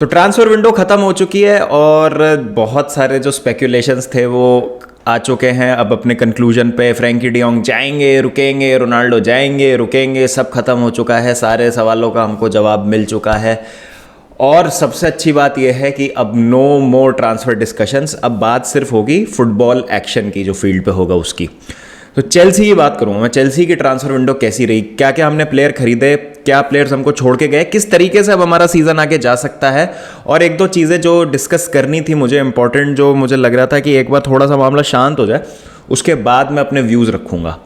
तो transfer window ख़त्म हो चुकी है और बहुत सारे जो स्पेकुलेशंस थे वो आ चुके हैं अब अपने कंक्लूजन पे। फ्रैंकी डियोंग जाएंगे रुकेंगे, रोनाल्डो जाएंगे रुकेंगे, सब खत्म हो चुका है। सारे सवालों का हमको जवाब मिल चुका है और सबसे अच्छी बात यह है कि अब नो मोर ट्रांसफ़र डिस्कशंस। अब बात सिर्फ होगी फुटबॉल एक्शन की, जो फील्ड पे होगा उसकी। तो चेल्सी की बात करूँगा मैं। चेल्सी की ट्रांसफर विंडो कैसी रही, क्या क्या हमने प्लेयर खरीदे, क्या प्लेयर्स हमको छोड़ के गए, किस तरीके से अब हमारा सीज़न आगे जा सकता है। और एक दो चीज़ें जो डिस्कस करनी थी मुझे इंपॉर्टेंट, जो मुझे लग रहा था कि एक बार थोड़ा सा मामला शांत हो जाए उसके बाद मैं अपने व्यूज़ रखूँगा।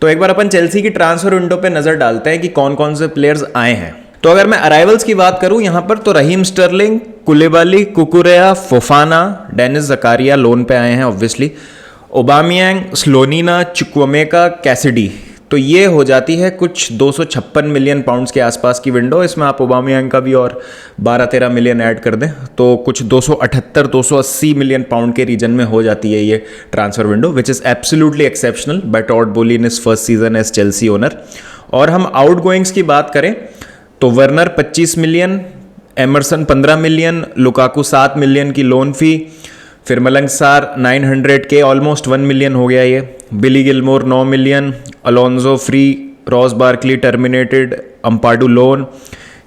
तो एक बार अपन चेल्सी की ट्रांसफर विंडो पर नज़र डालते हैं कि कौन कौन से प्लेयर्स आए हैं। तो अगर मैं अराइवल्स की बात करूं यहाँ पर, तो Raheem Sterling, Koulibaly, Cucurella, Fofana, Denis Zakaria loan पे आए हैं ऑब्वियसली, ओबामियांग, स्लोनीना, चुक्वमेका, कैसिडी। तो ये हो जाती है कुछ 256 मिलियन पाउंड्स के आसपास की विंडो। इसमें आप ओबामियांग का भी और 12-13 मिलियन ऐड कर दें तो कुछ 278-280 मिलियन पाउंड के रीजन में हो जाती है ये transfer window, which is absolutely exceptional by Todd Boehly in his first season as Chelsea owner. और हम आउट गोइंग्स की बात करें तो Werner 25 million, Emerson 15 million, Lukaku 7 million की लोन फी, फिर मलंग सार 900 के, ऑलमोस्ट 1 मिलियन हो गया ये, Billy Gilmour 9 million, Alonso free, Ross Barkley terminated, Ampadu loan,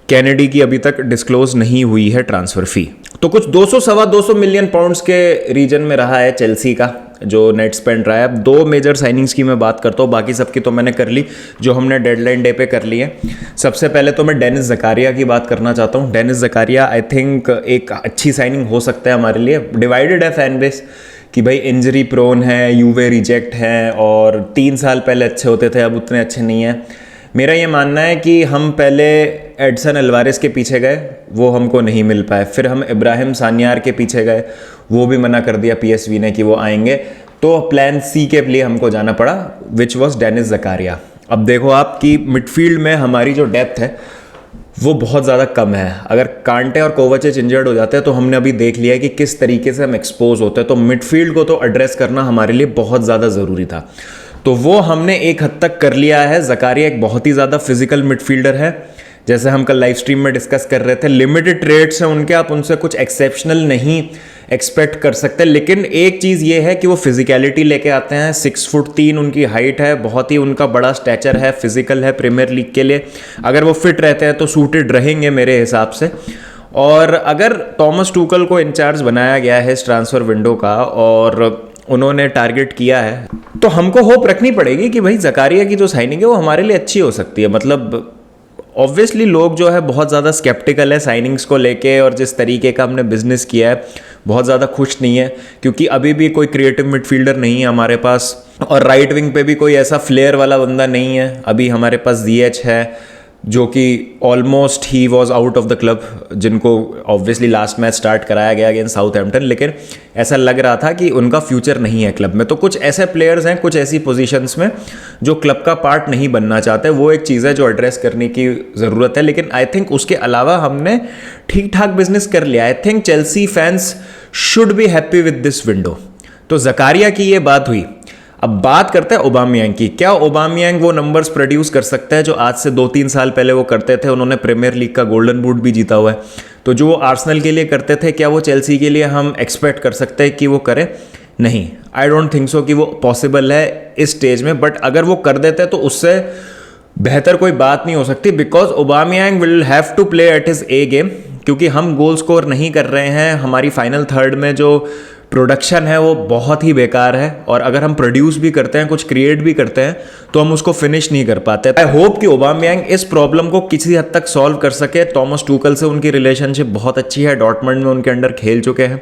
Kennedy की अभी तक डिस्क्लोज नहीं हुई है ट्रांसफर फी। तो कुछ 200-250 मिलियन पाउंड्स के रीजन में रहा है चेल्सी का जो नेट स्पेंड रहा है। अब दो मेजर साइनिंग्स की मैं बात करता हूँ, बाकी सबकी तो मैंने कर ली जो हमने डेडलाइन डे पे कर ली है। सबसे पहले तो मैं डेनिस जकारिया की बात करना चाहता हूँ। डेनिस जकारिया आई थिंक एक अच्छी साइनिंग हो सकता है हमारे लिए। डिवाइडेड है फैन बेस कि भाई इंजरी प्रोन है, यूवे रिजेक्ट है और 3 साल पहले अच्छे होते थे, अब उतने अच्छे नहीं हैं। मेरा ये मानना है कि हम पहले एडसन अल्वारेस के पीछे गए, वो हमको नहीं मिल पाए। फिर हम इब्राहिम सानियार के पीछे गए, वो भी मना कर दिया पीएसवी ने कि वो आएंगे। तो प्लान सी के लिए हमको जाना पड़ा, विच वॉज डेनिस जकारिया। अब देखो आप कि मिडफील्ड में हमारी जो डेप्थ है वो बहुत ज़्यादा कम है। अगर कांटे और कोवाचिच इंजर्ड हो जाते हैं तो हमने अभी देख लिया है कि किस तरीके से हम एक्सपोज होते हैं। तो मिडफील्ड को तो एड्रेस करना हमारे लिए बहुत ज़्यादा ज़रूरी था, तो वो हमने एक हद तक कर लिया है। जकारिया एक बहुत ही ज़्यादा फिजिकल मिडफील्डर है, जैसे हम कल लाइव स्ट्रीम में डिस्कस कर रहे थे। लिमिटेड ट्रेड्स हैं उनके, आप उनसे कुछ एक्सेप्शनल नहीं एक्सपेक्ट कर सकते। लेकिन एक चीज़ ये है कि वो फिजिकलिटी लेके आते हैं। 6 फुट 3 उनकी हाइट है, बहुत ही उनका बड़ा स्टैचर है, फिजिकल है प्रीमियर लीग के लिए। अगर वो फिट रहते हैं तो सूटेड रहेंगे मेरे हिसाब से। और अगर थॉमस टूकल को इंचार्ज बनाया गया है इस ट्रांसफ़र विंडो का और उन्होंने टारगेट किया है, तो हमको होप रखनी पड़ेगी कि भाई जकारिया की जो साइनिंग है वो हमारे लिए अच्छी हो सकती है। मतलब ऑब्वियसली लोग जो है बहुत ज़्यादा स्केप्टिकल है साइनिंग्स को लेके, और जिस तरीके का हमने बिजनेस किया है बहुत ज़्यादा खुश नहीं है, क्योंकि अभी भी कोई क्रिएटिव मिडफील्डर नहीं है हमारे पास और राइट विंग पे भी कोई ऐसा फ्लेयर वाला बंदा नहीं है। अभी हमारे पास जीएच है जो कि almost he was out of the club, जिनको ऑब्वियसली लास्ट मैच स्टार्ट कराया गया अगेंस्ट साउथहैम्पटन, लेकिन ऐसा लग रहा था कि उनका फ्यूचर नहीं है क्लब में। तो कुछ ऐसे प्लेयर्स हैं कुछ ऐसी पोजीशंस में जो क्लब का पार्ट नहीं बनना चाहते, वो एक चीज़ है जो एड्रेस करने की ज़रूरत है। लेकिन आई थिंक उसके अलावा हमने ठीक ठाक बिजनेस कर लिया। I think Chelsea fans should be happy with this window. तो जकारिया की ये बात हुई। अब बात करते हैं ओबामियांग की। क्या ओबामियांग वो नंबर्स प्रोड्यूस कर सकता है जो आज से 2-3 साल पहले वो करते थे? उन्होंने प्रीमियर लीग का गोल्डन बूट भी जीता हुआ है। तो जो वो आर्सेनल के लिए करते थे, क्या वो चेल्सी के लिए हम एक्सपेक्ट कर सकते हैं कि वो करे? नहीं, आई डोंट थिंक सो कि वो पॉसिबल है इस स्टेज में। बट अगर वो कर देते तो उससे बेहतर कोई बात नहीं हो सकती, because Aubameyang will have to play at his a game, क्योंकि हम गोल स्कोर नहीं कर रहे हैं। हमारी फाइनल थर्ड में जो प्रोडक्शन है वो बहुत ही बेकार है, और अगर हम प्रोड्यूस भी करते हैं, कुछ क्रिएट भी करते हैं, तो हम उसको फिनिश नहीं कर पाते। आई होप कि ओबामियांग इस प्रॉब्लम को किसी हद तक सॉल्व कर सके। थॉमस टूकल से उनकी रिलेशनशिप बहुत अच्छी है, डॉर्टमंड में उनके अंडर खेल चुके हैं।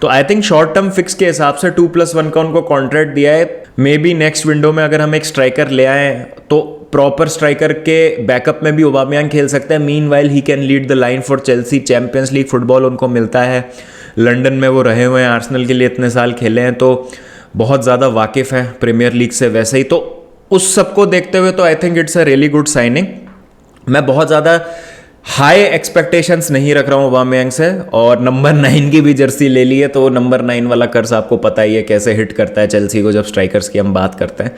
तो I think short term fix के हिसाब से 2+1 का उनको कॉन्ट्रैक्ट दिया है। मे बी नेक्स्ट विंडो में अगर हम एक स्ट्राइकर ले आए तो प्रॉपर स्ट्राइकर के बैकअप में भी ओबामियांग खेल सकते हैं। Meanwhile he can lead the line for Chelsea. Champions league football उनको मिलता है, लंदन में वो रहे हुए हैं, आर्सेनल के लिए इतने साल खेले हैं, तो बहुत ज़्यादा वाकिफ़ है प्रीमियर लीग से वैसे ही। तो उस सबको देखते हुए तो I think it's a really good signing. मैं बहुत ज़्यादा हाई एक्सपेक्टेशंस नहीं रख रहा हूँ ओबामियांग से, और नंबर 9 की भी जर्सी ले ली है, तो नंबर 9 वाला कर्ज आपको पता ही है कैसे हिट करता है चेल्सी को जब स्ट्राइकर्स की हम बात करते हैं।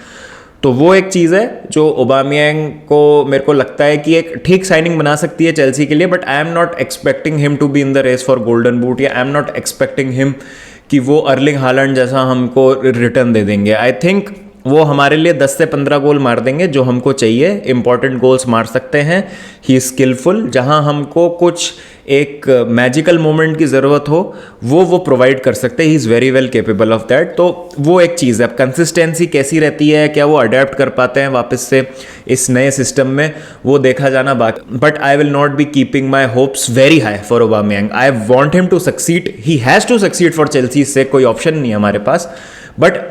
तो वो एक चीज़ है जो ओबामियांग को मेरे को लगता है कि एक ठीक साइनिंग बना सकती है चेल्सी के लिए, but I am not expecting him to be in the race for golden boot, या I am not expecting him कि वो अर्लिंग हालैंड जैसा हमको रिटर्न दे देंगे। आई थिंक वो हमारे लिए 10 से 15 गोल मार देंगे जो हमको चाहिए, इंपॉर्टेंट गोल्स मार सकते हैं। ही स्किलफुल, जहां हमको कुछ एक मैजिकल मोमेंट की ज़रूरत हो वो प्रोवाइड कर सकते हैं। He is very well capable of that. तो वो एक चीज़ है। अब कंसिस्टेंसी कैसी रहती है, क्या वो अडेप्ट कर पाते हैं वापस से इस नए सिस्टम में, वो देखा जाना बाकी। But I will not be keeping my hopes very high for Aubameyang. I want him to succeed, he has to succeed for Chelsea, इससे कोई ऑप्शन नहीं है हमारे पास। बट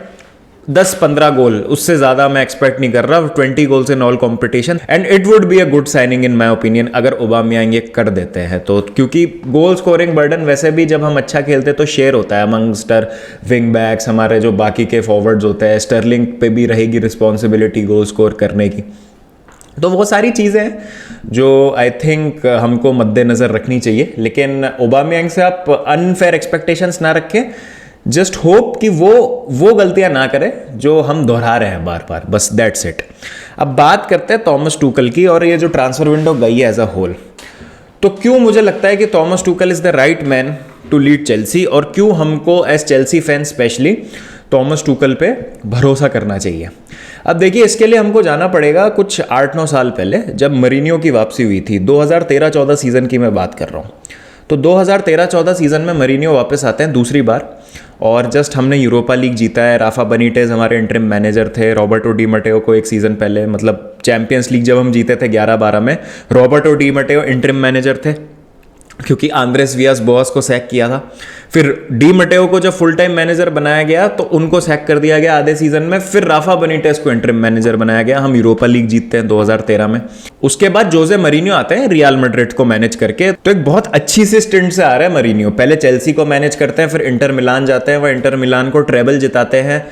10-15 गोल, उससे ज़्यादा मैं एक्सपेक्ट नहीं कर रहा। 20 goals in all competition, and it would be a good signing in my opinion अगर ओबामियांग ये कर देते हैं तो, क्योंकि गोल स्कोरिंग बर्डन वैसे भी जब हम अच्छा खेलते हैं तो शेयर होता है अमंगस्टर विंग बैक्स, हमारे जो बाकी के फॉरवर्ड्स होते हैं। स्टर्लिंग पे भी रहेगी रिस्पॉन्सिबिलिटी गोल स्कोर करने की। तो वो सारी चीज़ें हैं जो आई थिंक हमको मद्देनज़र रखनी चाहिए। लेकिन ओबामियांग से आप अनफेयर एक्सपेक्टेशंस ना रखें, जस्ट होप कि वो गलतियां ना करे जो हम दोहरा रहे हैं बार बार, बस दैट्स इट। अब बात करते हैं थॉमस टूकल की, और ये जो ट्रांसफर विंडो गई है एज अ होल, तो क्यों मुझे लगता है कि Thomas Tuchel is the right man to lead Chelsea, और क्यों हमको as Chelsea fan specially Thomas Tuchel पे भरोसा करना चाहिए। अब देखिए, इसके लिए हमको जाना पड़ेगा कुछ 8-9 साल पहले, जब मरीनियो की वापसी हुई थी। 2013-14 सीजन की मैं बात कर रहा हूँ। तो 2013-14 सीजन में मरीनियो वापस आते हैं दूसरी बार, और जस्ट हमने यूरोपा लीग जीता है। राफा बेनिटेज हमारे इंटरिम मैनेजर थे। रॉबर्टो डी मटेओ को एक सीज़न पहले, मतलब चैंपियंस लीग जब हम जीते थे 11-12 में, रॉबर्टो डी मटेओ इंटरिम मैनेजर थे क्योंकि आंद्रेस वियास बोआस को सैक किया था। फिर डी मटेओ को जब फुल टाइम मैनेजर बनाया गया तो उनको सैक कर दिया गया आधे सीजन में। फिर राफा बेनिटेज को इंटरिम मैनेजर बनाया गया। हम यूरोपा लीग जीतते हैं 2013 में। उसके बाद जोसे मरीनियो आते हैं रियल मैड्रिड को मैनेज करके। तो एक बहुत अच्छी सी स्टिंट से आ रहा है मरीनियो। पहले चेल्सी को मैनेज करते हैं, फिर इंटर मिलान जाते हैं, वह इंटर मिलान को ट्रेबल जिताते हैं।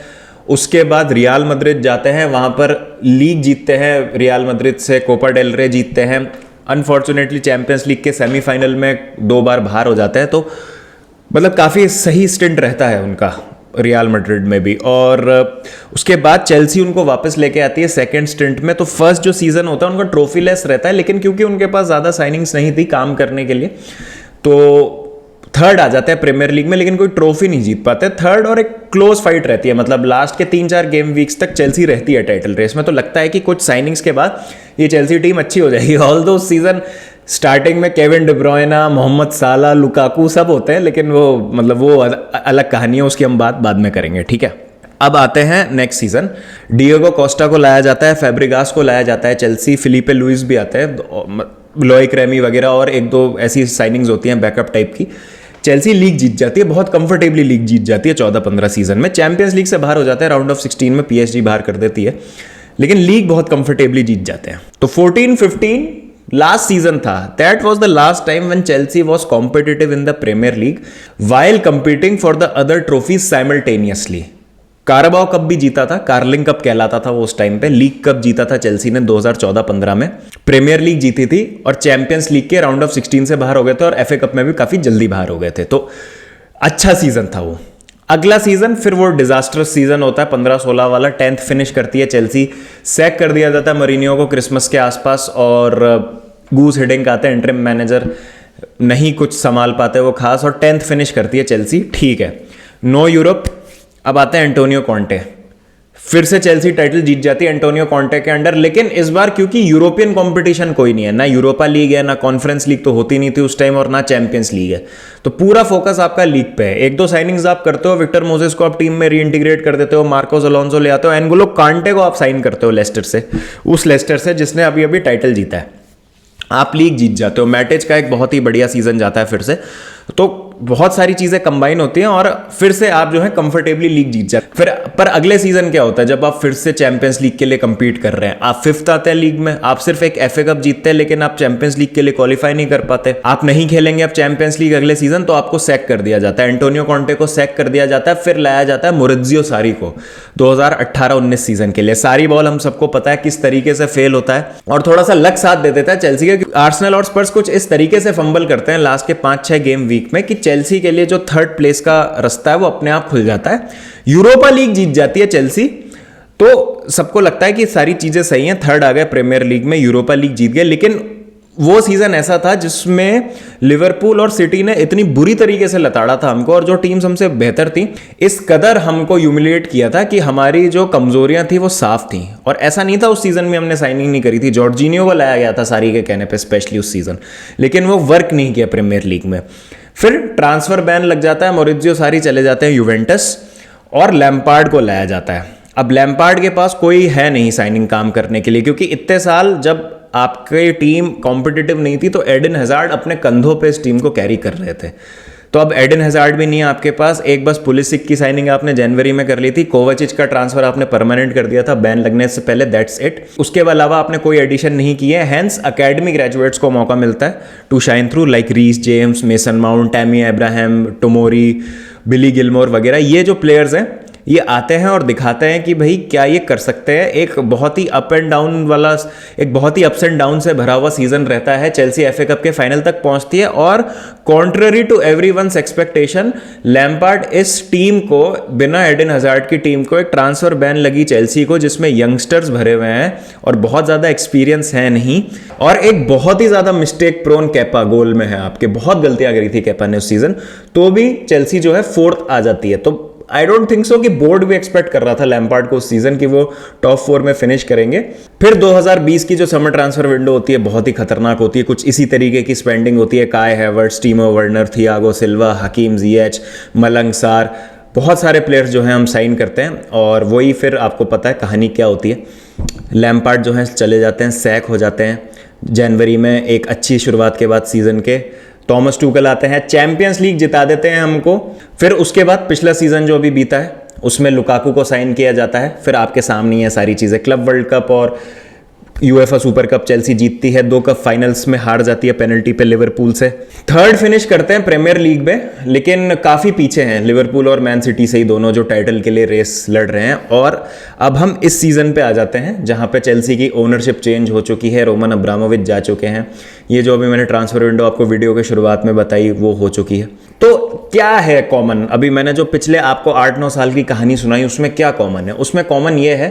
उसके बाद रियल मैड्रिड जाते हैं, वहां पर लीग जीतते हैं रियल मैड्रिड से, कोपा डेल रे जीतते हैं। अनफॉर्चुनेटली चैंपियंस लीग के सेमीफाइनल में 2 बार बाहर हो जाते हैं। तो मतलब काफ़ी सही स्टिंट रहता है उनका रियल मैड्रिड में भी। और उसके बाद चेल्सी उनको वापस लेके आती है सेकंड स्टिंट में। तो फर्स्ट जो सीज़न होता है उनका ट्रॉफी लेस रहता है, लेकिन क्योंकि उनके पास ज़्यादा साइनिंग्स नहीं थी काम करने के लिए, तो थर्ड आ जाते हैं प्रीमियर लीग में, लेकिन कोई ट्रॉफी नहीं जीत पाते। थर्ड, और एक क्लोज फाइट रहती है, मतलब लास्ट के 3-4 गेम वीक्स तक चेल्सी रहती है टाइटल रेस में। तो लगता है कि कुछ साइनिंग्स के बाद ये चेल्सी टीम अच्छी हो जाएगी। ऑल्दो सीजन स्टार्टिंग में केविन डी ब्रुयना, मोहम्मद साला, लुकाकू सब होते हैं, लेकिन वो अलग कहानी है, उसकी हम बात बाद में करेंगे, ठीक है। अब आते हैं नेक्स्ट सीजन। डिएगो कोस्टा को लाया जाता है, फैब्रिगास को लाया जाता है चेल्सी, फिलिपे लुइस भी आते हैं, लोइक रेमी वगैरह, और 1-2 ऐसी साइनिंग्स होती हैं बैकअप टाइप की। चेल्सी लीग जीत जाती है, बहुत कंफर्टेबली लीग जीत जाती है 14-15 सीजन में। चैंपियंस लीग से बाहर हो जाता है राउंड ऑफ 16 में, पीएसजी बाहर कर देती है, लेकिन लीग बहुत कंफर्टेबली जीत जाते हैं। तो 14-15 लास्ट सीजन था। That was the last time when Chelsea was competitive in the Premier League while competing for the other trophies simultaneously. Carabao Cup भी जीता था, कार्लिंग कप कहलाता था वो उस टाइम पे। लीग कप जीता था चेल्सी ने 2014-15 में। प्रीमियर लीग जीती थी, और चैंपियंस लीग के राउंड ऑफ 16 से बाहर हो गए थे, और एफए कप में भी काफी जल्दी बाहर हो गए थे। तो अच्छा सीजन था वो। अगला सीजन फिर वो डिजास्टरस सीजन होता है 15-16 वाला। 10th फिनिश करती है चेल्सी, सैक कर दिया जाता है मरीनियो को क्रिसमस के आसपास, और गूस हिडिंग आते हैं इंटरिम मैनेजर, नहीं कुछ संभाल पाते वो खास, और 10th फिनिश करती है चेल्सी, ठीक है। Know Europe. अब आते हैं एंटोनियो कॉन्टे, फिर से चेल्सी टाइटल जीत जाती है एंटोनियो कॉन्टे के अंडर। लेकिन इस बार क्योंकि यूरोपियन कंपटीशन कोई नहीं है, ना यूरोपा लीग है, ना कॉन्फ्रेंस लीग तो होती नहीं थी उस टाइम, और ना चैंपियंस लीग है, तो पूरा फोकस आपका लीग पे है। 1-2 साइनिंग्स आप करते हो, विक्टर मोजेस को आप टीम में रीइंटीग्रेट कर देते हो, मार्कोस अलोंसो ले आते हो, एनगोलो कांटे को आप साइन करते हो लेस्टर से, उस लेस्टर से जिसने अभी अभी टाइटल जीता है। आप लीग जीत जाते हो। मैटिज का एक बहुत ही बढ़िया सीजन जाता है फिर से। तो बहुत सारी चीजें कंबाइन होती हैं, और फिर से आप जो है कंफर्टेबली लीग जीत जाते हैं। फिर पर अगले सीजन क्या होता है, जब आप फिर से चैंपियंस लीग के लिए कंपीट कर रहे हैं, आप 5th आते हैं लीग में, आप सिर्फ एक एफए कप जीतते हैं, लेकिन आप चैंपियंस लीग के लिए क्वालिफाई नहीं कर पाते, आप नहीं खेलेंगे अब चैंपियंस लीग अगले सीजन, तो आपको सैक कर दिया जाता है। एंटोनियो कॉन्टे को सैक कर दिया जाता है, फिर लाया जाता है मोरित्जियो सारी को 2018-19 सीजन के लिए। सारी बॉल हम सबको पता है किस तरीके से फेल होता है, और थोड़ा सा लक साथ दे देता है चेल्सी का। आर्सेनल और स्पर्स कुछ इस तरीके से फंबल करते हैं लास्ट के 5-6 गेम वीक में कि चेल्सी के लिए जो 3rd प्लेस का रास्ता है वो अपने आप खुल जाता है। यूरोपा लीग जीत जाती है चेल्सी, तो सबको लगता है कि सारी चीजें सही हैं, थर्ड आ गए प्रीमियर लीग में, यूरोपा लीग जीत गए, लेकिन वो सीजन ऐसा था जिसमें लिवरपूल और सिटी ने इतनी बुरी तरीके से लताड़ा था हमको, और जो टीम्स हमसे बेहतर थी इस कदर हमको ह्यूमिलिएट किया था कि हमारी जो कमजोरियां थी वो साफ थी। और ऐसा नहीं था उस सीजन में हमने साइनिंग नहीं करी थी, जॉर्जिनियो को लाया गया था सारी के कहने पे स्पेशली उस सीजन, लेकिन वो वर्क नहीं किया प्रीमियर लीग में। फिर ट्रांसफर बैन लग जाता है, मोरित्जियो सारी चले जाते हैं यूवेंटस, और लैम्पार्ड को लाया जाता है। अब लैम्पार्ड के पास कोई है नहीं साइनिंग काम करने के लिए, क्योंकि इतने साल जब आपकी टीम कॉम्पिटिटिव नहीं थी तो एडन हैजार्ड अपने कंधों पे इस टीम को कैरी कर रहे थे। तो अब एडन हैजार्ड भी नहीं है आपके पास, एक बस पुलिसिक की साइनिंग आपने जनवरी में कर ली थी, कोवाचिच का ट्रांसफर आपने परमानेंट कर दिया था बैन लगने से पहले, दैट्स इट। उसके अलावा आपने कोई एडिशन नहीं की है, हेंस अकेडमी ग्रेजुएट्स को मौका मिलता है to shine through, like Reece James, Mason Mount, Tammy Abraham, Tomori, Billy Gilmour वगैरह। ये जो प्लेयर्स हैं ये आते हैं और दिखाते हैं कि भाई क्या ये कर सकते हैं। एक बहुत ही अप एंड डाउन वाला, एक बहुत ही अप्स एंड डाउन से भरा हुआ सीजन रहता है। चेल्सी एफए कप के फाइनल तक पहुंचती है, और contrary to everyone's expectation Lampard इस टीम को, बिना एडन हैजार्ड की टीम को, एक ट्रांसफर बैन लगी चेल्सी को जिसमें यंगस्टर्स भरे हुए हैं और बहुत ज्यादा एक्सपीरियंस है नहीं, और एक बहुत ही ज्यादा मिस्टेक प्रोन केपा गोल में है आपके, बहुत गलतियां करी थी केपा ने उस सीजन, तो भी चेल्सी जो है फोर्थ आ जाती है। तो आई डोंट थिंक सो कि बोर्ड भी एक्सपेक्ट कर रहा था लैम्पार्ड को उस सीजन की वो टॉप 4 में फिनिश करेंगे। फिर 2020 की जो समर ट्रांसफर विंडो होती है बहुत ही खतरनाक होती है, कुछ इसी तरीके की स्पेंडिंग होती है। Kai Havertz, Timo Werner, Thiago Silva, Hakim Ziyech, Malang Sarr, बहुत सारे प्लेयर्स जो हैं हम साइन करते हैं, और वही फिर आपको पता है कहानी क्या होती है। लैम्पार्ड जो है चले जाते हैं, सैक हो जाते हैं जनवरी में एक अच्छी शुरुआत के बाद सीजन के। थॉमस टूकल आते हैं, चैंपियंस लीग जिता देते हैं हमको। फिर उसके बाद पिछला सीजन जो अभी बीता है उसमें लुकाकू को साइन किया जाता है। फिर आपके सामने ये सारी चीज़ें, क्लब वर्ल्ड कप और यूएफए सुपर कप चेल्सी जीतती है, 2 कप फाइनल्स में हार जाती है पेनल्टी पे लिवरपूल से। थर्ड फिनिश करते हैं प्रीमियर लीग में, लेकिन काफ़ी पीछे हैं लिवरपूल और मैन सिटी से ही, दोनों जो टाइटल के लिए रेस लड़ रहे हैं। और अब हम इस सीजन पे आ जाते हैं जहां पे चेल्सी की ओनरशिप चेंज हो चुकी है, रोमन अब्रामोविच जा चुके हैं। ये जो अभी मैंने ट्रांसफर विंडो आपको वीडियो के शुरुआत में बताई वो हो चुकी है। तो क्या है कॉमन, अभी मैंने जो पिछले आपको 8-9 साल की कहानी सुनाई उसमें क्या कॉमन है? उसमें कॉमन ये है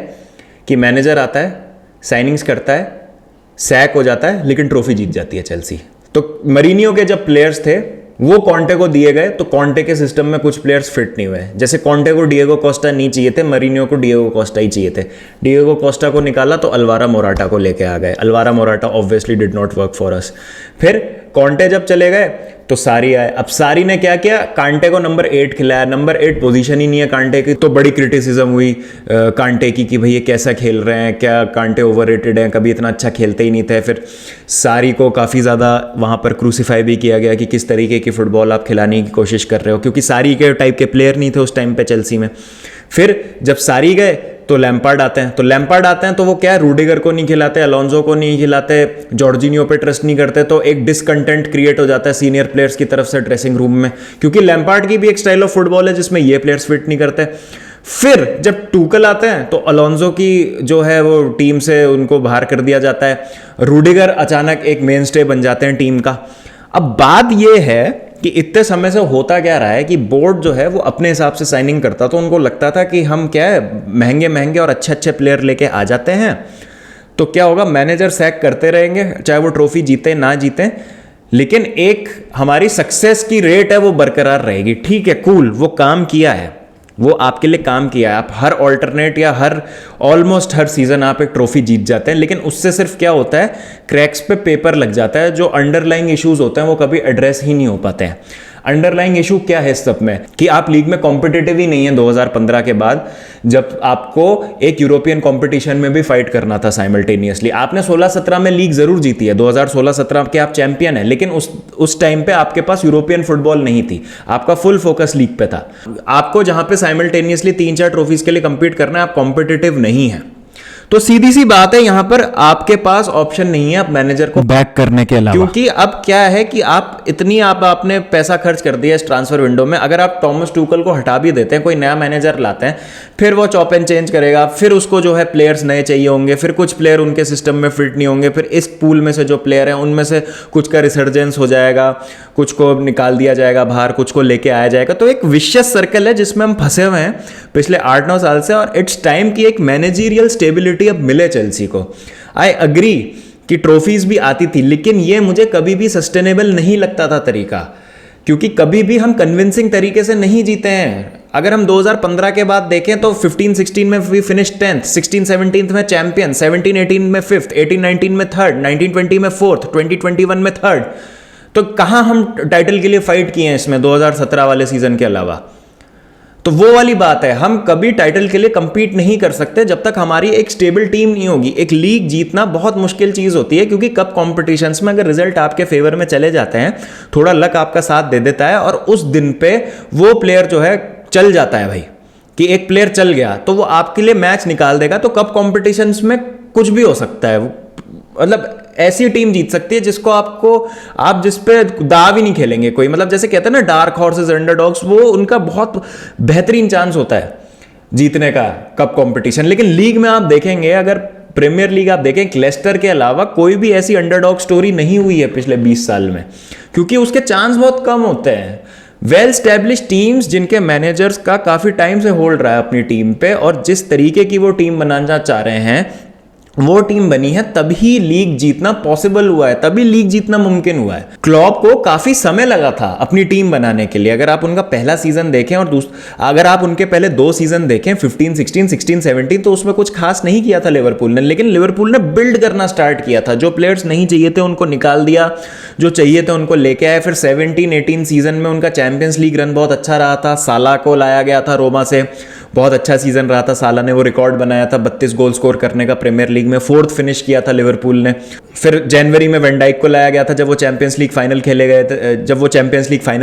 कि मैनेजर आता है, साइनिंग्स करता है, सैक हो जाता है, लेकिन ट्रॉफी जीत जाती है चेल्सी। तो मरीनियो के जब प्लेयर्स थे वो कॉन्टे को दिए गए, तो कॉन्टे के सिस्टम में कुछ प्लेयर्स फिट नहीं हुए। जैसे कॉन्टे को डिएगो कोस्टा नहीं चाहिए थे, मरीनियो को डिएगो कोस्टा ही चाहिए थे। डिएगो कोस्टा को निकाला तो अल्वारा मोराटा को लेके आ गए। Alvaro Morata obviously did not work for us. फिर कॉन्टे जब चले गए तो सारी आए। अब सारी ने क्या किया, कांटे को नंबर 8 खिलाया। नंबर 8 पोजीशन ही नहीं है कांटे की, तो बड़ी क्रिटिसिज्म हुई कांटे की कि भाई ये कैसा खेल रहे हैं, क्या कांटे ओवररेटेड हैं, कभी इतना अच्छा खेलते ही नहीं थे। फिर सारी को काफ़ी ज़्यादा वहाँ पर क्रूसीफाई भी किया गया कि किस तरीके की फुटबॉल आप खिलाने की कोशिश कर रहे हो, क्योंकि सारी के टाइप के प्लेयर नहीं थे उस टाइम पे चेल्सी में। फिर जब सारी गए तो लैम्पार्ड आते हैं, तो वो क्या है, रूडिगर को नहीं खिलाते, अलोंजो को नहीं खिलाते, जॉर्जिनियो पे ट्रस्ट नहीं करते, तो एक डिसकंटेंट क्रिएट हो जाता है सीनियर प्लेयर्स की तरफ से ड्रेसिंग रूम में, क्योंकि लैम्पार्ड की भी एक स्टाइल ऑफ फुटबॉल है जिसमें ये प्लेयर्स फिट नहीं करते। फिर जब टूकल आते हैं तो अलोंजो की जो है वो टीम से उनको बाहर कर दिया जाता है, रूडिगर अचानक एक मेन स्टे बन जाते हैं टीम का। अब बात ये है कि इतने समय से होता क्या रहा है कि बोर्ड जो है वो अपने हिसाब से साइनिंग करता, तो उनको लगता था कि हम क्या है महंगे महंगे और अच्छे अच्छे प्लेयर लेके आ जाते हैं, तो क्या होगा, मैनेजर सैक करते रहेंगे चाहे वो ट्रॉफी जीते ना जीते, लेकिन एक हमारी सक्सेस की रेट है वो बरकरार रहेगी। ठीक है, कूल, वो काम किया है, वो आपके लिए काम किया है। आप हर ऑल्टरनेट या हर ऑलमोस्ट हर सीजन आप एक ट्रॉफी जीत जाते हैं, लेकिन उससे सिर्फ क्या होता है, क्रैक्स पे पेपर लग जाता है। जो अंडरलाइंग इश्यूज होते हैं वो कभी एड्रेस ही नहीं हो पाते हैं। अंडरलाइंग इशू क्या है इस सब में, कि आप लीग में कॉम्पिटिटिव ही नहीं है 2015 के बाद, जब आपको एक यूरोपियन कंपटीशन में भी फाइट करना था साइमल्टेनियसली। आपने 16-17 में लीग जरूर जीती है, 2016-17 के आप चैंपियन है, लेकिन उस टाइम पे आपके पास यूरोपियन फुटबॉल नहीं थी, आपका फुल फोकस लीग पे था। आपको जहां पे साइमल्टेनियसली 3-4 ट्रॉफीज के लिए कंपीट करना है, आप कॉम्पिटिटिव नहीं है, तो सीधी सी बात है यहां पर आपके पास ऑप्शन नहीं है आप मैनेजर को बैक करने के अलावा, क्योंकि अब क्या है कि आपने पैसा खर्च कर दिया इस ट्रांसफर विंडो में। अगर आप टॉमस टूकल को हटा भी देते हैं, कोई नया मैनेजर लाते हैं, फिर वो चॉप एंड चेंज करेगा, फिर उसको जो है प्लेयर्स नए चाहिए होंगे, फिर कुछ प्लेयर उनके सिस्टम में फिट नहीं होंगे, फिर इस पूल में से जो प्लेयर हैं उनमें से कुछ का रिसर्जेंस हो जाएगा, कुछ को निकाल दिया जाएगा बाहर, कुछ को लेके आया जाएगा। तो एक विशियस सर्कल है जिसमें हम फंसे हुए हैं। पिछले 8-9 साल से, और इट्स टाइम की एक मैनेजरियल स्टेबिलिटी अब मिले चेल्सी को। आई अग्री कि ट्रॉफीज भी आती थी, लेकिन ये मुझे कभी भी सस्टेनेबल नहीं लगता था तरीका, क्योंकि कभी भी हम कन्विंसिंग तरीके से नहीं जीते हैं। अगर हम 2015 के बाद देखें तो 15-16 में वी फिनिश 10th, 16-17 में चैंपियन, 17-18 में 5th, 18-19 में 3rd, 19-20 में 4th, 20-21 में 3rd। तो कहाँ हम टाइटल के लिए फाइट किए हैं इसमें 2017 वाले सीजन के अलावा? तो वो वाली बात है, हम कभी टाइटल के लिए कंपीट नहीं कर सकते जब तक हमारी एक स्टेबल टीम नहीं होगी। एक लीग जीतना बहुत मुश्किल चीज होती है, क्योंकि कप कॉम्पिटिशन्स में अगर रिजल्ट आपके फेवर में चले जाते हैं, थोड़ा लक आपका साथ दे देता है, और उस दिन पे वो प्लेयर जो है चल जाता है भाई, कि एक प्लेयर चल गया तो वो आपके लिए मैच निकाल देगा। तो कप कॉम्पिटिशन्स में कुछ भी हो सकता है, मतलब ऐसी टीम जीत सकती है जिसको आप जिस पे दाव ही नहीं खेलेंगे कोई, मतलब जैसे कहते हैं ना डार्क हॉर्सेस, अंडरडॉग्स, वो उनका बहुत बेहतरीन चांस होता है जीतने का कप कंपटीशन। लेकिन लीग में आप देखेंगे, अगर प्रीमियर लीग आप देखें, लेस्टर के अलावा कोई भी ऐसी अंडरडॉग स्टोरी नहीं हुई है पिछले 20 साल में, क्योंकि उसके चांस बहुत कम होते हैं। वेल स्टैब्लिश टीम्स जिनके मैनेजर्स का काफी टाइम से होल्ड रहा है अपनी टीम पे, और जिस तरीके की वो टीम बनाना चाह रहे हैं वो टीम बनी है, तभी लीग जीतना पॉसिबल हुआ है, तभी लीग जीतना मुमकिन हुआ है। क्लॉप को काफी समय लगा था अपनी टीम बनाने के लिए। अगर आप उनका पहला सीजन देखें और अगर आप उनके पहले 2 सीजन देखें 15-16, 16-17, तो उसमें कुछ खास नहीं किया था लिवरपूल ने, लेकिन लिवरपूल ने बिल्ड करना स्टार्ट किया था। जो प्लेयर्स नहीं चाहिए थे उनको निकाल दिया, जो चाहिए थे उनको लेके आए। फिर 17-18 सीजन में उनका चैंपियंस लीग रन बहुत अच्छा रहा था। साला को लाया गया था रोमा से, बहुत अच्छा सीजन रहा था। साला ने वो रिकॉर्ड बनाया था 32 गोल स्कोर करने का प्रीमियर लीग में, 4th फिनिश किया था लिवरपूल ने। फिर जनवरी में वेन डाइक को लाया गया था जब वो चैंपियंस लीग फाइनल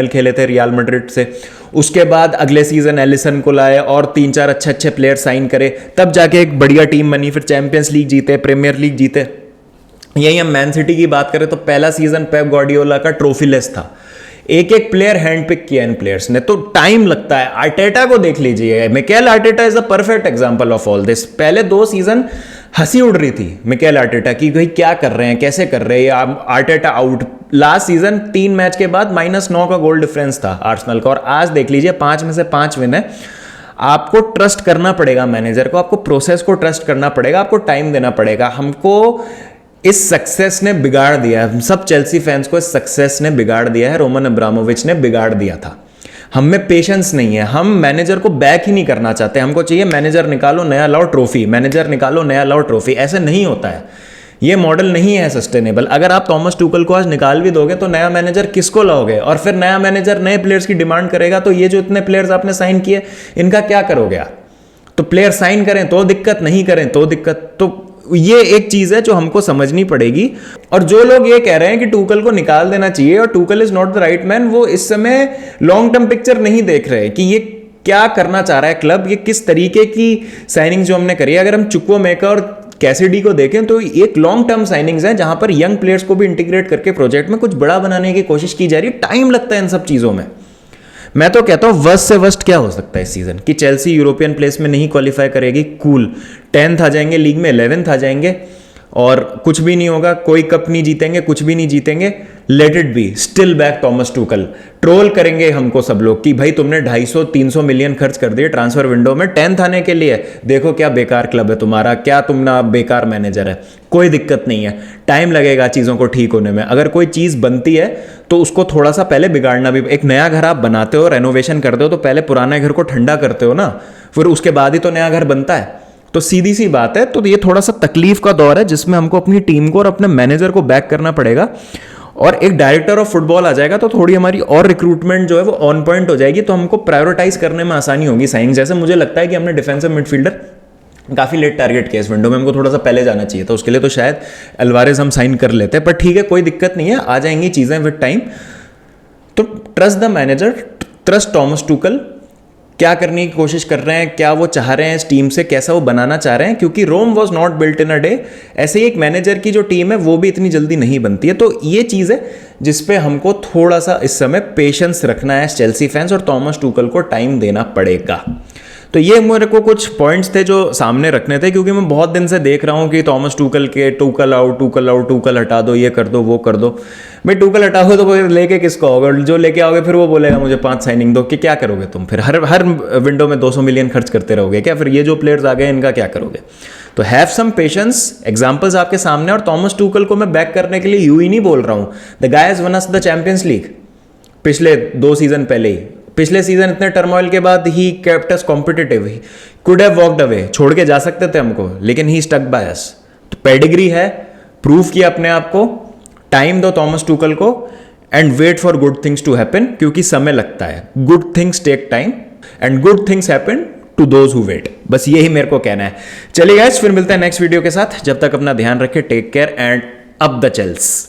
खेले थे रियल मैड्रिड से। उसके बाद अगले सीजन एलिसन को लाए और 3-4 अच्छे प्लेयर साइन करे, तब जाके एक बढ़िया टीम बनी। फिर चैंपियंस लीग जीते, प्रीमियर लीग जीते। यही हम मैन सिटी की बात करें तो पहला सीजन पेप गार्डियोला का ट्रॉफीलेस था। एक प्लेयर हैंड पिक किया इन प्लेयर्स ने, तो टाइम लगता है। आर्टेटा को देख लीजिए, Mikel Arteta is a perfect example of all this. पहले 2 सीजन हंसी उड़ रही थी मिकेल आर्टेटा की, भाई क्या कर रहे हैं, कैसे कर रहे हैं, Arteta out. Last season 3 match के बाद -9 का गोल डिफरेंस था आर्सेनल का, और आज देख लीजिए 5 में से 5 विन है। आपको ट्रस्ट करना पड़ेगा मैनेजर को, आपको प्रोसेस को ट्रस्ट करना पड़ेगा, आपको टाइम देना पड़ेगा। हमको इस सक्सेस ने बिगाड़ दिया है, सब चेल्सी फैंस को इस सक्सेस ने बिगाड़ दिया है, रोमन अब्रामोविच ने बिगाड़ दिया था। हम में पेशेंस नहीं है, हम मैनेजर को बैक ही नहीं करना चाहते। हमको चाहिए मैनेजर निकालो नया लाओ ट्रॉफी, मैनेजर निकालो नया लाओ ट्रॉफी। ऐसे नहीं होता है, ये मॉडल नहीं है सस्टेनेबल। अगर आप थॉमस टुकल को आज निकाल भी दोगे तो नया मैनेजर किसको लाओगे? और फिर नया मैनेजर नए प्लेयर्स की डिमांड करेगा, तो ये जो इतने प्लेयर्स आपने साइन किए इनका क्या करोगे आप? तो प्लेयर साइन करें तो दिक्कत, नहीं करें तो दिक्कत। तो ये एक चीज है जो हमको समझनी पड़ेगी। और जो लोग ये कह रहे हैं कि टूकल को निकाल देना चाहिए और Tuchel is not the right man, वो इस समय लॉन्ग टर्म पिक्चर नहीं देख रहे कि ये क्या करना चाह रहा है क्लब, ये किस तरीके की साइनिंग जो हमने करी है। अगर हम चुक्वोमेका और कैसिडी को देखें तो एक लॉन्ग टर्म साइनिंग्स हैं जहां पर यंग प्लेयर्स को भी इंटीग्रेट करके प्रोजेक्ट में कुछ बड़ा बनाने की कोशिश की जा रही है। टाइम लगता है इन सब चीजों में। मैं तो कहता हूं वर्स्ट से वर्स्ट क्या हो सकता है इस सीजन कि चेल्सी यूरोपियन प्लेस में नहीं क्वालिफाई करेगी, कूल 10th आ जाएंगे, लीग में 11th आ जाएंगे और कुछ भी नहीं होगा, कोई कप नहीं जीतेंगे, कुछ भी नहीं जीतेंगे। Let it be, still back Thomas Tuchel. Troll करेंगे हमको सब लोग कि भाई तुमने 250-300 मिलियन खर्च कर दिए ट्रांसफर विंडो में 10th आने के लिए, देखो क्या बेकार क्लब है तुम्हारा, क्या तुम ना बेकार मैनेजर है। कोई दिक्कत नहीं है, टाइम लगेगा चीज़ों को ठीक होने में। अगर कोई चीज़ बनती है तो उसको थोड़ा सा पहले बिगाड़ना भी। एक नया घर आप बनाते हो, रेनोवेशन करते हो, तो पहले पुराने घर को ठंडा करते हो ना, फिर उसके बाद ही तो नया घर बनता है। तो सीधी सी बात है। तो ये थोड़ा सा तकलीफ का दौर है जिसमें हमको अपनी टीम को और अपने मैनेजर को बैक करना पड़ेगा। और एक डायरेक्टर ऑफ फुटबॉल आ जाएगा तो थोड़ी हमारी और रिक्रूटमेंट जो है वो ऑन पॉइंट हो जाएगी, तो हमको प्रायोरिटाइज करने में आसानी होगी साइनिंग। जैसे मुझे लगता है कि हमने डिफेंसिव मिडफील्डर काफ़ी लेट टारगेट किया इस विंडो में, हमको थोड़ा सा पहले जाना चाहिए था। उसके लिए तो शायद अल्वारेज हम साइन कर लेते, पर ठीक है, कोई दिक्कत नहीं है, आ जाएंगी चीज़ें विद टाइम। तो trust the manager, trust Thomas Tuchel, क्या करने की कोशिश कर रहे हैं, क्या वो चाह रहे हैं इस टीम से, कैसा वो बनाना चाह रहे हैं, क्योंकि Rome was not built in a day. ऐसे ही एक मैनेजर की जो टीम है वो भी इतनी जल्दी नहीं बनती है। तो ये चीज़ है जिसपे हमको थोड़ा सा इस समय पेशेंस रखना है चेल्सी फैंस, और टॉमस टूकल को टाइम देना पड़ेगा। तो ये मेरे को कुछ पॉइंट्स थे जो सामने रखने थे, क्योंकि मैं बहुत दिन से देख रहा हूँ कि टॉमस टूकल के Tuchel out, Tuchel out, Tuchel हटा दो, ये कर दो, वो कर दो। भाई टूकल हटाओगे तो फिर लेके किसको आओगे, और जो लेके आओगे फिर वो बोलेगा मुझे 5 साइनिंग दो, कि क्या करोगे तुम फिर? हर विंडो में 200 मिलियन खर्च करते रहोगे क्या? फिर ये जो प्लेयर्स आ गए इनका क्या करोगे? तो हैव सम पेशेंस। एग्जांपल्स आपके सामने, और थॉमस टूकल को मैं बैक करने के लिए यूं ही नहीं बोल रहा हूं। The guy has one us the champions league पिछले 2 सीजन पहले ही। पिछले सीजन इतने टर्मोइल के बाद he kept us competitive, he could have walked away, छोड़ के जा सकते थे हमको, लेकिन ही स्टक बाय अस। तो पेडिग्री है, प्रूव किया अपने आप को। टाइम दो थॉमस टूकल को, and wait for good things to happen, क्योंकि समय लगता है। Good things take time and good things happen to those who wait. बस यही मेरे को कहना है। चलिए गाइस, फिर मिलते हैं नेक्स्ट वीडियो के साथ। जब तक अपना ध्यान रखें, take care and up the चेल्स।